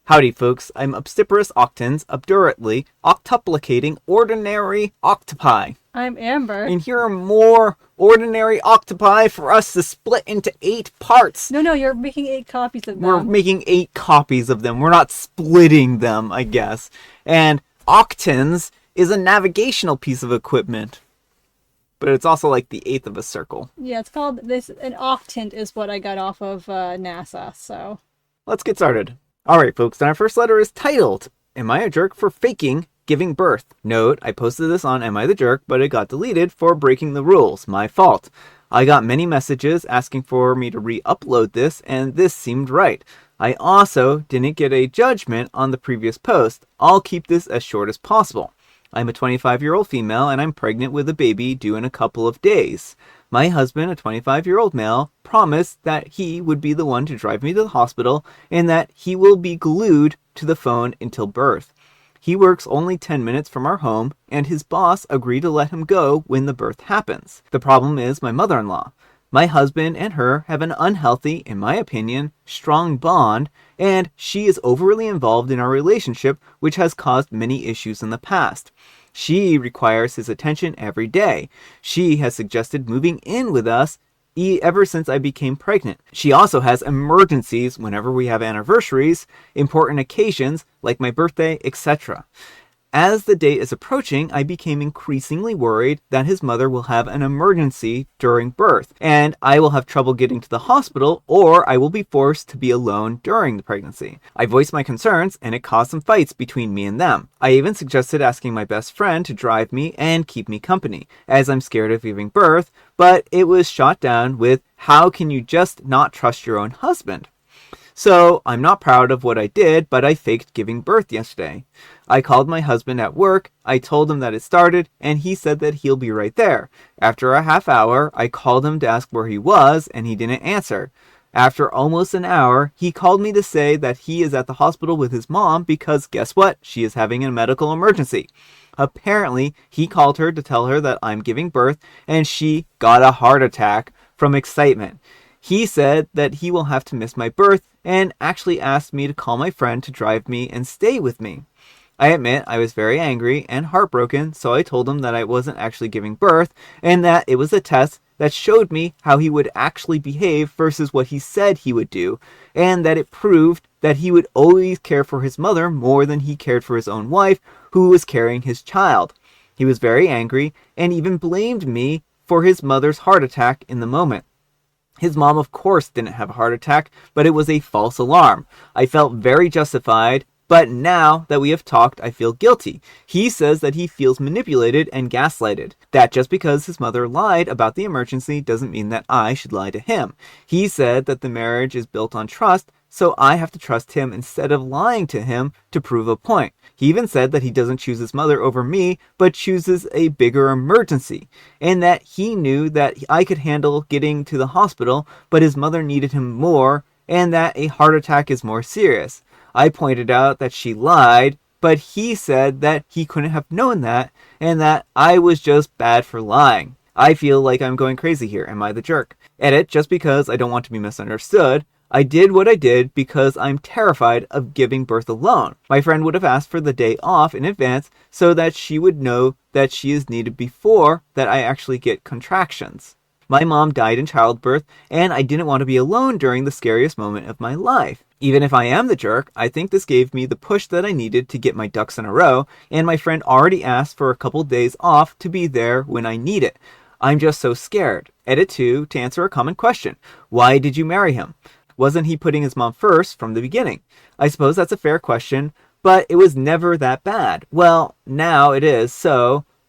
Howdy folks, I'm Obstiparous Octans, obdurately, octuplicating ordinary octopi. I'm Amber. And here are more ordinary octopi for us to split into 8 parts. No, you're making 8 copies of them. We're making 8 copies of them. We're not splitting them, I guess. And octans is a navigational piece of equipment. But it's also like the 8th of a circle. Yeah, it's called this. An octant is what I got off of NASA, so. Let's get started. Alright folks, and our first letter is titled, Am I a Jerk for Faking Giving Birth? Note, I posted this on Am I the Jerk, but it got deleted for breaking the rules. My fault. I got many messages asking for me to re-upload this, and this seemed right. I also didn't get a judgment on the previous post. I'll keep this as short as possible. I'm a 25-year-old female, and I'm pregnant with a baby due in a couple of days. My husband, a 25-year-old male, promised that he would be the one to drive me to the hospital and that he will be glued to the phone until birth. He works only 10 minutes from our home, and his boss agreed to let him go when the birth happens. The problem is my mother-in-law. My husband and her have an unhealthy, in my opinion, strong bond, and she is overly involved in our relationship, which has caused many issues in the past. She requires his attention every day. She has suggested moving in with us ever since I became pregnant. She also has emergencies whenever we have anniversaries, important occasions like my birthday, etc. As the date is approaching, I became increasingly worried that his mother will have an emergency during birth, and I will have trouble getting to the hospital, or I will be forced to be alone during the pregnancy. I voiced my concerns, and it caused some fights between me and them. I even suggested asking my best friend to drive me and keep me company, as I'm scared of giving birth, but it was shot down with, how can you just not trust your own husband? So, I'm not proud of what I did, but I faked giving birth yesterday. I called my husband at work, I told him that it started, and he said that he'll be right there. After a half hour, I called him to ask where he was, and he didn't answer. After almost an hour, he called me to say that he is at the hospital with his mom because guess what? She is having a medical emergency. Apparently, he called her to tell her that I'm giving birth, and she got a heart attack from excitement. He said that he will have to miss my birth and actually asked me to call my friend to drive me and stay with me. I admit I was very angry and heartbroken, so I told him that I wasn't actually giving birth and that it was a test that showed me how he would actually behave versus what he said he would do, and that it proved that he would always care for his mother more than he cared for his own wife, who was carrying his child. He was very angry and even blamed me for his mother's heart attack in the moment. His mom, of course, didn't have a heart attack, but it was a false alarm. I felt very justified, but now that we have talked, I feel guilty. He says that he feels manipulated and gaslighted. That just because his mother lied about the emergency doesn't mean that I should lie to him. He said that the marriage is built on trust, so I have to trust him instead of lying to him to prove a point. He even said that he doesn't choose his mother over me, but chooses a bigger emergency, and that he knew that I could handle getting to the hospital, but his mother needed him more, and that a heart attack is more serious. I pointed out that she lied, but he said that he couldn't have known that, and that I was just bad for lying. I feel like I'm going crazy here. Am I the jerk? Edit, just because I don't want to be misunderstood. I did what I did because I'm terrified of giving birth alone. My friend would have asked for the day off in advance so that she would know that she is needed before that I actually get contractions. My mom died in childbirth, and I didn't want to be alone during the scariest moment of my life. Even if I am the jerk, I think this gave me the push that I needed to get my ducks in a row, and my friend already asked for a couple days off to be there when I need it. I'm just so scared. Edit 2, to answer a common question. Why did you marry him? Wasn't he putting his mom first from the beginning? I suppose that's a fair question, but it was never that bad. Well, now it is,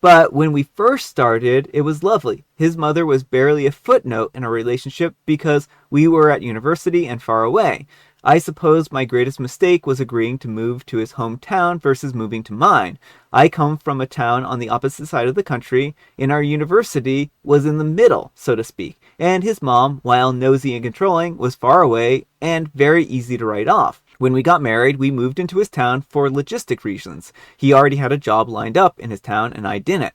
but when we first started, it was lovely. His mother was barely a footnote in our relationship because we were at university and far away. I suppose my greatest mistake was agreeing to move to his hometown versus moving to mine. I come from a town on the opposite side of the country, and our university was in the middle, so to speak. And his mom, while nosy and controlling, was far away and very easy to write off. When we got married, we moved into his town for logistic reasons. He already had a job lined up in his town, and I didn't.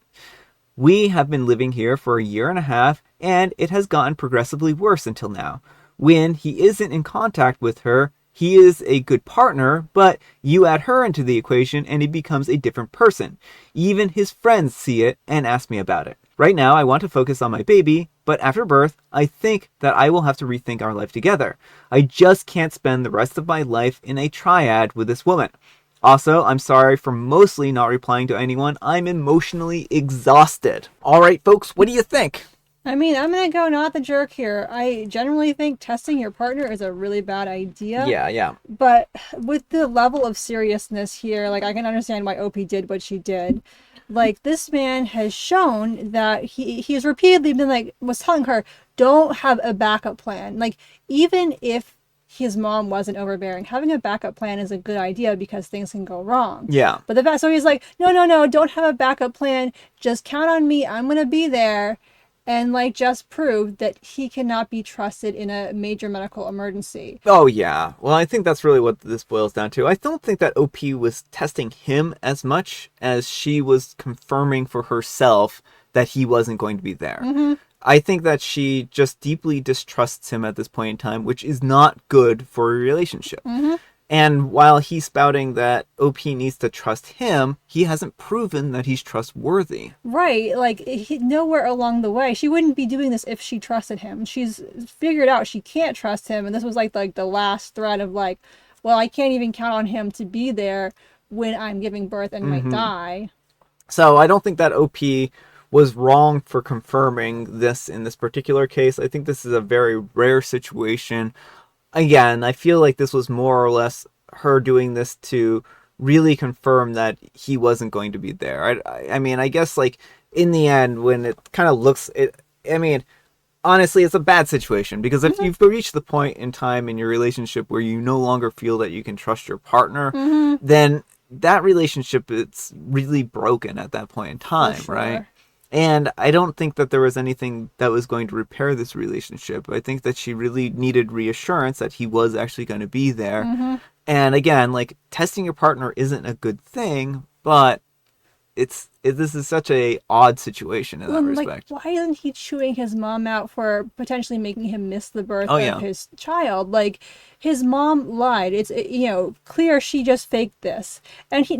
We have been living here for a year and a half, and it has gotten progressively worse until now. When he isn't in contact with her, He is a good partner, but you add her into the equation and he becomes a different person. Even his friends see it and ask me about it. Right now, I want to focus on my baby, but after birth, I think that I will have to rethink our life together. I just can't spend the rest of my life in a triad with this woman. Also, I'm sorry for mostly not replying to anyone. I'm emotionally exhausted. All right, folks, what do you think? I mean, I'm gonna go not the jerk here. I generally think testing your partner is a really bad idea. Yeah. But with the level of seriousness here, like, I can understand why OP did what she did. Like, this man has shown that he's repeatedly been like, was telling her, don't have a backup plan. Like, even if his mom wasn't overbearing, having a backup plan is a good idea because things can go wrong. Yeah. But the fact, so he's like, no, don't have a backup plan. Just count on me. I'm gonna be there. And like just proved that he cannot be trusted in a major medical emergency. Oh, yeah. Well, I think that's really what this boils down to. I don't think that OP was testing him as much as she was confirming for herself that he wasn't going to be there. Mm-hmm. I think that she just deeply distrusts him at this point in time, which is not good for a relationship. Mm-hmm. And while he's spouting that OP needs to trust him, he hasn't proven that he's trustworthy. Right, like nowhere along the way. She wouldn't be doing this if she trusted him. She's figured out she can't trust him, and this was like the last thread of like, well, I can't even count on him to be there when I'm giving birth and might die. So I don't think that OP was wrong for confirming this in this particular case. I think this is a very rare situation. Again, I feel like this was more or less her doing this to really confirm that he wasn't going to be there. I mean, I guess, like, in the end, when it kind of looks... I mean, honestly, it's a bad situation. Because if you've reached the point in time in your relationship where you no longer feel that you can trust your partner, then that relationship, it's really broken at that point in time, right? And I don't think that there was anything that was going to repair this relationship. I think that she really needed reassurance that he was actually going to be there. And again, like, testing your partner isn't a good thing, but this is such a odd situation in that respect. Like, why isn't he chewing his mom out for potentially making him miss the birth of his child? Like, his mom lied. It's, clear she just faked this. And he's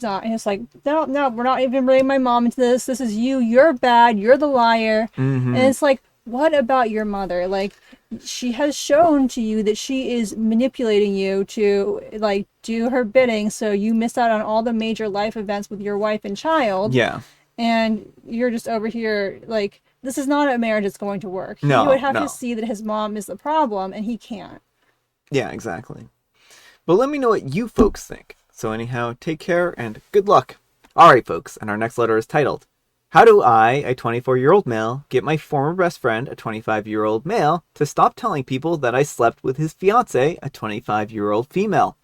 not. And it's like, no, we're not even bringing my mom into this. This is you. You're bad. You're the liar. And it's like, what about your mother? Like, she has shown to you that she is manipulating you to, like, do her bidding, so you miss out on all the major life events with your wife and child. Yeah. And you're just over here, like, this is not a marriage that's going to work. No, he would have to see that his mom is the problem, and he can't. Yeah, exactly. But let me know what you folks think. So anyhow, take care and good luck. All right, folks, and our next letter is titled, How do I, a 24-year-old male, get my former best friend, a 25-year-old male, to stop telling people that I slept with his fiance, a 25-year-old female?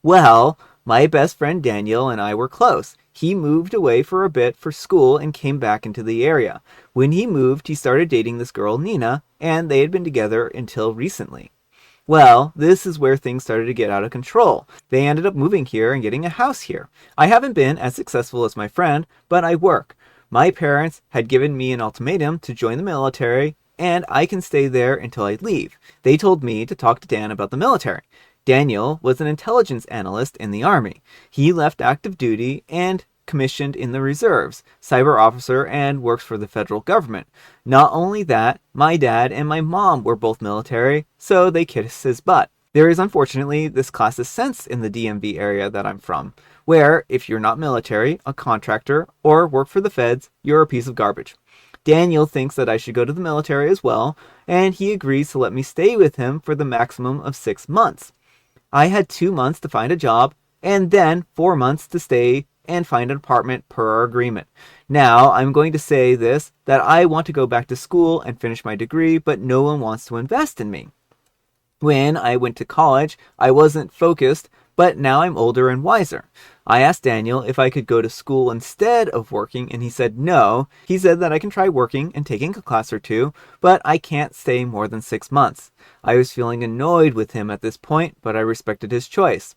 Well, my best friend Daniel and I were close. He moved away for a bit for school and came back into the area. When he moved, he started dating this girl, Nina, and they had been together until recently. Well, this is where things started to get out of control. They ended up moving here and getting a house here. I haven't been as successful as my friend, but I work. My parents had given me an ultimatum to join the military, and I can stay there until I leave. They told me to talk to Dan about the military. Daniel was an intelligence analyst in the Army. He left active duty and commissioned in the reserves, cyber officer, and works for the federal government. Not only that, my dad and my mom were both military, so they kissed his butt. There is unfortunately this class of sense in the DMV area that I'm from, where if you're not military, a contractor, or work for the feds, you're a piece of garbage. Daniel thinks that I should go to the military as well, and he agrees to let me stay with him for the maximum of 6 months. I had 2 months to find a job, and then 4 months to stay and find an apartment per our agreement. Now, I'm going to say this, that I want to go back to school and finish my degree, but no one wants to invest in me. When I went to college, I wasn't focused, but now I'm older and wiser. I asked Daniel if I could go to school instead of working, and he said no. He said that I can try working and taking a class or two, but I can't stay more than 6 months. I was feeling annoyed with him at this point, but I respected his choice.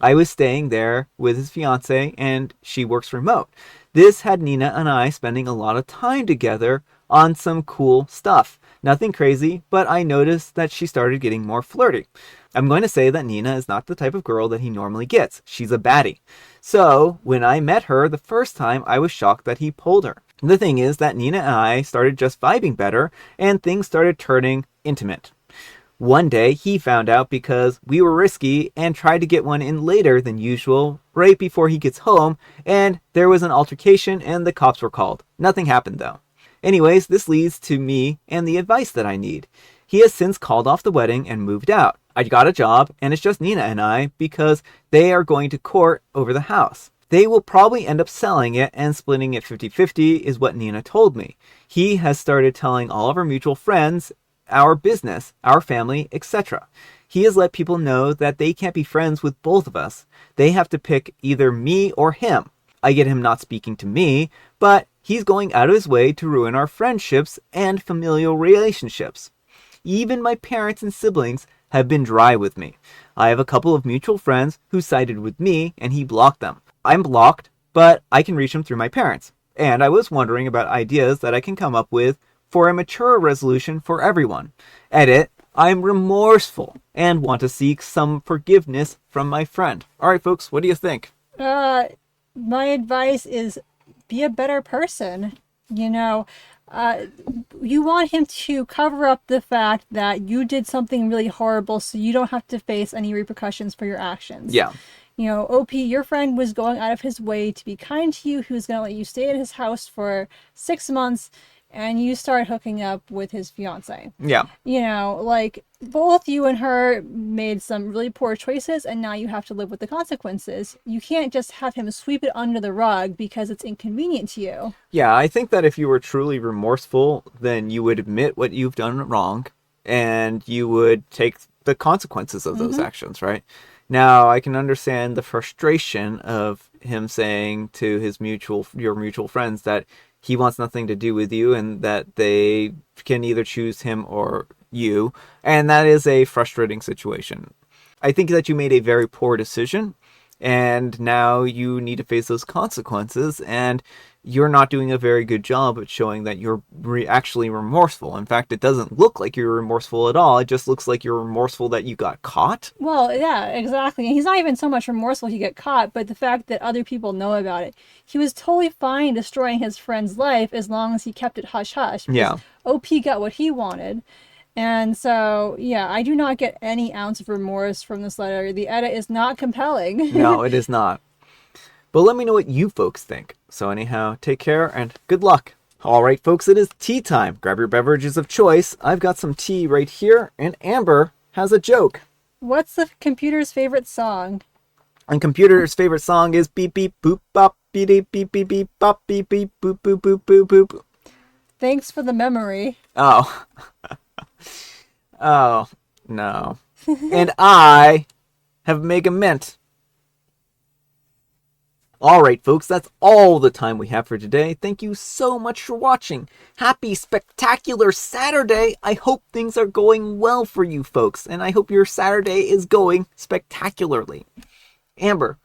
I was staying there with his fiance, and she works remote. This had Nina and I spending a lot of time together on some cool stuff. Nothing crazy, but I noticed that she started getting more flirty. I'm going to say that Nina is not the type of girl that he normally gets. She's a baddie. So, when I met her the first time, I was shocked that he pulled her. The thing is that Nina and I started just vibing better, and things started turning intimate. One day, he found out because we were risky and tried to get one in later than usual, right before he gets home, and there was an altercation and the cops were called. Nothing happened though. Anyways, this leads to me and the advice that I need. He has since called off the wedding and moved out. I got a job, and it's just Nina and I because they are going to court over the house. They will probably end up selling it and splitting it 50-50 is what Nina told me. He has started telling all of our mutual friends, our business, our family, etc. He has let people know that they can't be friends with both of us. They have to pick either me or him. I get him not speaking to me, but he's going out of his way to ruin our friendships and familial relationships. Even my parents and siblings have been dry with me. I have a couple of mutual friends who sided with me and he blocked them. I'm blocked, but I can reach him through my parents. And I was wondering about ideas that I can come up with for a mature resolution for everyone. Edit, I'm remorseful and want to seek some forgiveness from my friend. Alright folks, what do you think? My advice is be a better person. You know, you want him to cover up the fact that you did something really horrible so you don't have to face any repercussions for your actions. Yeah. You know, OP, your friend was going out of his way to be kind to you. He was going to let you stay at his house for 6 months, and you start hooking up with his fiance. Yeah. You know, like, both you and her made some really poor choices, and now you have to live with the consequences. You can't just have him sweep it under the rug because it's inconvenient to you. Yeah, I think that if you were truly remorseful, then you would admit what you've done wrong, and you would take the consequences of those actions, right? Now, I can understand the frustration of him saying to your mutual friends that he wants nothing to do with you and that they can either choose him or you. And that is a frustrating situation. I think that you made a very poor decision and now you need to face those consequences, and you're not doing a very good job at showing that you're actually remorseful. In fact, it doesn't look like you're remorseful at all. It just looks like you're remorseful that you got caught. Well, yeah, exactly. And he's not even so much remorseful he got caught, but the fact that other people know about it. He was totally fine destroying his friend's life as long as he kept it hush-hush. Yeah. OP got what he wanted. And so, yeah, I do not get any ounce of remorse from this letter. The edit is not compelling. No, it is not. But let me know what you folks think. So anyhow, take care and good luck. Alright folks, it is tea time. Grab your beverages of choice. I've got some tea right here, and Amber has a joke. What's the computer's favorite song? And computer's favorite song is beep beep boop bop beep beep beep beep beep bop beep beep boop boop boop boop boop. Thanks for the memory. Oh. Oh, no. And I have Mega Mint. Alright, folks, that's all the time we have for today. Thank you so much for watching. Happy spectacular Saturday. I hope things are going well for you folks, and I hope your Saturday is going spectacularly. Amber,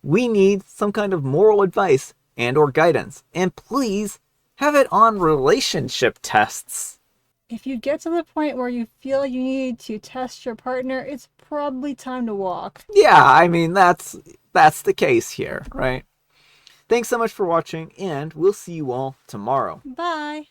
we need some kind of moral advice and or guidance, and please have it on relationship tests. If you get to the point where you feel you need to test your partner, it's probably time to walk. Yeah, I mean, that's the case here, right? Thanks so much for watching, and we'll see you all tomorrow. Bye.